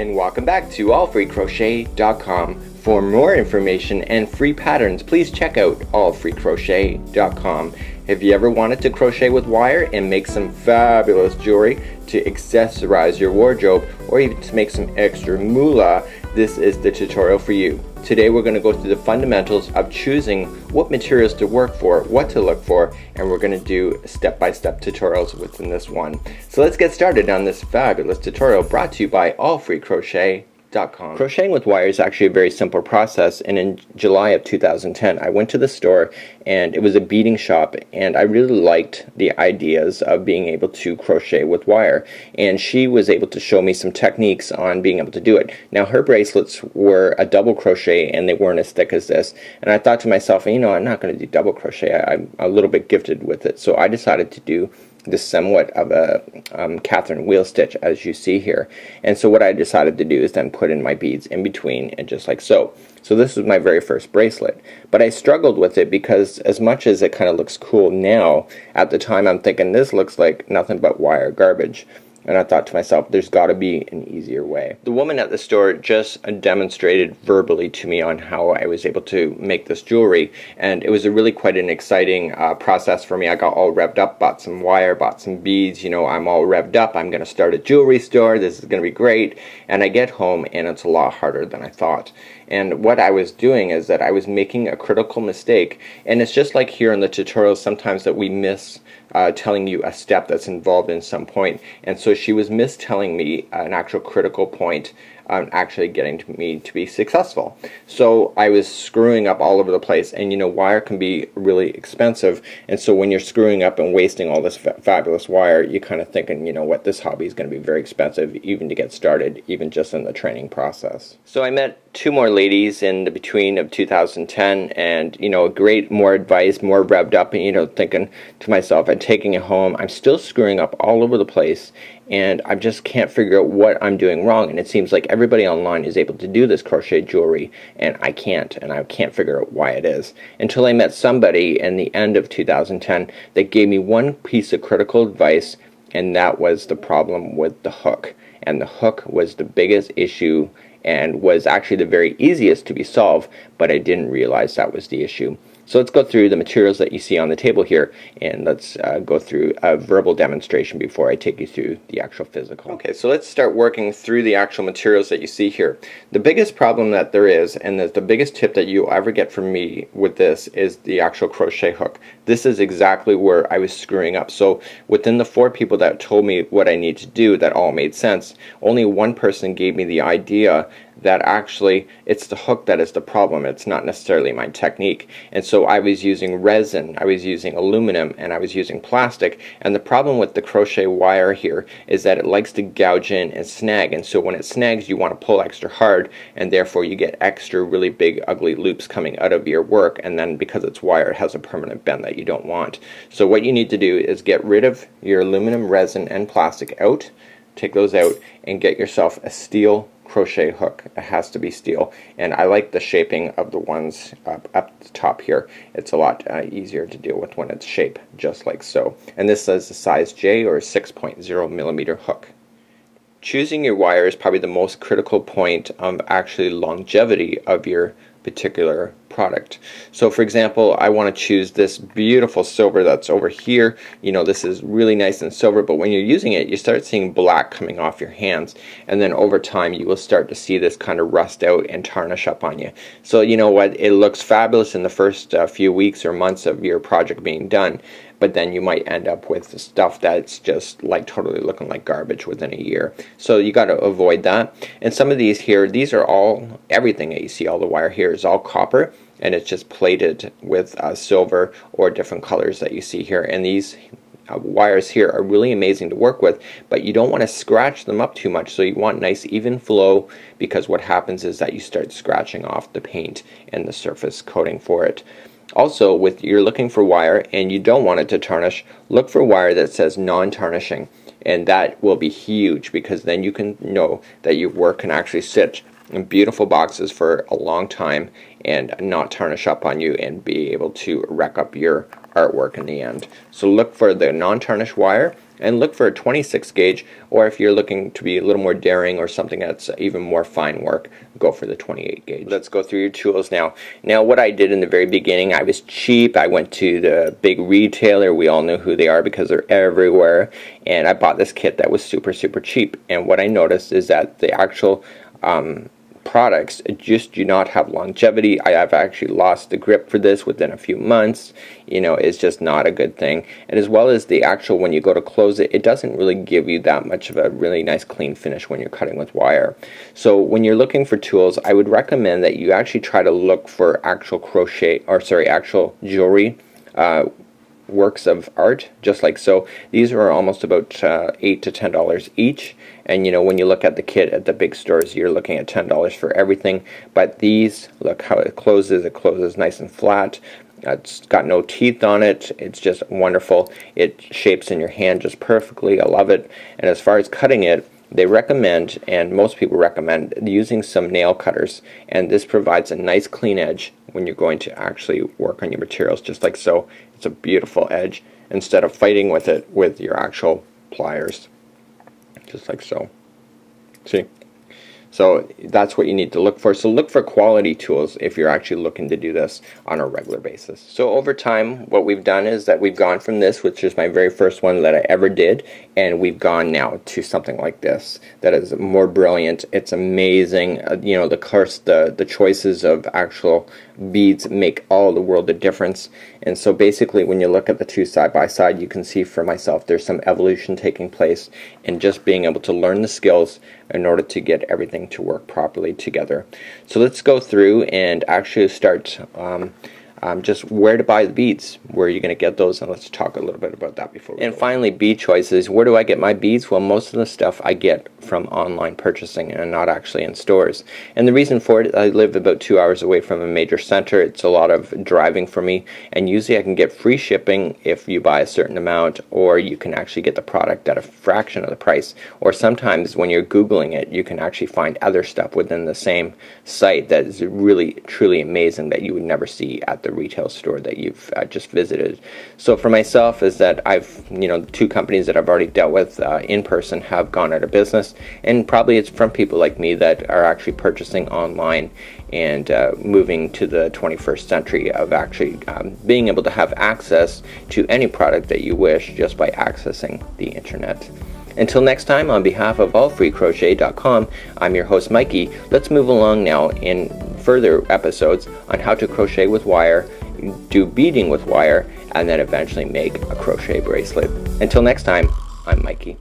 and welcome back to AllFreeCrochet.com. For more information and free patterns, please check out AllFreeCrochet.com. If you ever wanted to crochet with wire and make some fabulous jewelry to accessorize your wardrobe or even to make some extra moolah, this is the tutorial for you. Today we're going to go through the fundamentals of choosing what materials to work for, what to look for, and we're going to do step-by-step tutorials within this one. So let's get started on this fabulous tutorial brought to you by AllFreeCrochet.com. Crocheting with wire is actually a very simple process, and in July of 2010 I went to the store and it was a beading shop, and I really liked the ideas of being able to crochet with wire, and she was able to show me some techniques on being able to do it. Now her bracelets were a double crochet and they weren't as thick as this, and I thought to myself, you know, I'm not going to do double crochet, I'm a little bit gifted with it, so I decided to do this somewhat of a Catherine wheel stitch, as you see here. And so what I decided to do is then put in my beads in between, and just like so. So this was my very first bracelet, but I struggled with it because as much as it kind of looks cool now, at the time I'm thinking this looks like nothing but wire garbage. And I thought to myself, there's got to be an easier way. The woman at the store just demonstrated verbally to me on how I was able to make this jewelry, and it was really quite an exciting process for me. I got all revved up, bought some wire, bought some beads, you know, I'm all revved up, I'm going to start a jewelry store, this is going to be great. And I get home and it's a lot harder than I thought. And what I was doing is that I was making a critical mistake, and it's just like here in the tutorials sometimes that we miss telling you a step that's involved in some point, and so she was mistelling me an actual critical point on actually getting me to be successful. So I was screwing up all over the place, and you know, wire can be really expensive, and so when you're screwing up and wasting all this fabulous wire, you're kind of thinking, you know what, this hobby is going to be very expensive even to get started, even just in the training process. So I met two more ladies in the between of 2010, and you know, great, more advice, more revved up, and you know, thinking to myself, I'm taking it home, I'm still screwing up all over the place, and I just can't figure out what I'm doing wrong, and it seems like everybody online is able to do this crochet jewelry and I can't figure out why it is, until I met somebody in the end of 2010 that gave me one piece of critical advice, and that was the problem with the hook. And the hook was the biggest issue and was actually the very easiest to be solved, but I didn't realize that was the issue. So let's go through the materials that you see on the table here, and let's go through a verbal demonstration before I take you through the actual physical. Okay, so let's start working through the actual materials that you see here. The biggest problem that there is, and the biggest tip that you'll ever get from me with this, is the actual crochet hook. This is exactly where I was screwing up. So within the 4 people that told me what I need to do that all made sense, only one person gave me the idea that actually it's the hook that is the problem, it's not necessarily my technique. And so I was using resin, I was using aluminum, and I was using plastic, and the problem with the crochet wire here is that it likes to gouge in and snag, and so when it snags you want to pull extra hard, and therefore you get extra really big ugly loops coming out of your work, and then because it's wire it has a permanent bend that you don't want. So what you need to do is get rid of your aluminum, resin, and plastic out, take those out, and get yourself a steel crochet hook. It has to be steel, and I like the shaping of the ones up the top here. It's a lot easier to deal with when it's shaped just like so. And this is a size J or 6.0 millimeter hook. Choosing your wire is probably the most critical point of actually longevity of your particular product. So for example, I want to choose this beautiful silver that's over here. You know, this is really nice and silver, but when you're using it you start seeing black coming off your hands, and then over time you will start to see this kind of rust out and tarnish up on you. So you know what, it looks fabulous in the first few weeks or months of your project being done, but then you might end up with stuff that's just like totally looking like garbage within a year. So you got to avoid that. And some of these here, these are all, everything that you see, all the wire here is all copper, and it's just plated with silver or different colors that you see here. And these wires here are really amazing to work with, but you don't want to scratch them up too much, so you want nice even flow, because what happens is that you start scratching off the paint and the surface coating for it. Also, with you're looking for wire and you don't want it to tarnish, look for wire that says non-tarnishing, and that will be huge, because then you can know that your work can actually sit in beautiful boxes for a long time and not tarnish up on you and be able to wreck up your artwork in the end. So look for the non-tarnished wire and look for a 26 gauge, or if you're looking to be a little more daring or something that's even more fine work, go for the 28 gauge. Let's go through your tools now. Now what I did in the very beginning, I was cheap. I went to the big retailer. We all know who they are because they're everywhere, and I bought this kit that was super cheap. And what I noticed is that the actual products just do not have longevity. I have actually lost the grip for this within a few months. You know, it's just not a good thing. And as well as the actual, when you go to close it, it doesn't really give you that much of a really nice clean finish when you're cutting with wire. So when you're looking for tools, I would recommend that you actually try to look for actual crochet, or sorry, actual jewelry, works of art, just like so. These are almost about $8 to $10 each, and you know, when you look at the kit at the big stores, you're looking at $10 for everything. But these, look how it closes nice and flat. It's got no teeth on it. It's just wonderful. It shapes in your hand just perfectly. I love it. And as far as cutting it, they recommend, and most people recommend, using some nail cutters, and this provides a nice clean edge when you're going to actually work on your materials, just like so. It's a beautiful edge instead of fighting with it with your actual pliers, just like so. See? So that's what you need to look for. So look for quality tools if you're actually looking to do this on a regular basis. So over time, what we've done is that we've gone from this, which is my very first one that I ever did, and we've gone now to something like this that is more brilliant. It's amazing. You know, the choices of actual beads make all the world of difference. And so basically, when you look at the two side by side, you can see for myself there's some evolution taking place, and just being able to learn the skills in order to get everything to work properly together. So let's go through and actually start just where to buy the beads, where you're going to get those, and let's talk a little bit about that before we go. And finally, bead choices. Where do I get my beads? Well, most of the stuff I get from online purchasing and not actually in stores. And the reason for it, I live about 2 hours away from a major center. It's a lot of driving for me, and usually I can get free shipping if you buy a certain amount, or you can actually get the product at a fraction of the price. Or sometimes when you're Googling it, you can actually find other stuff within the same site that is really, truly amazing that you would never see at the retail store that you've just visited. So for myself is that I've, you know, 2 companies that I've already dealt with in person have gone out of business, and probably it's from people like me that are actually purchasing online and moving to the 21st century of actually being able to have access to any product that you wish just by accessing the internet. Until next time, on behalf of AllFreeCrochet.com, I'm your host Mikey. Let's move along now in further episodes on how to crochet with wire, do beading with wire, and then eventually make a crochet bracelet. Until next time, I'm Mikey.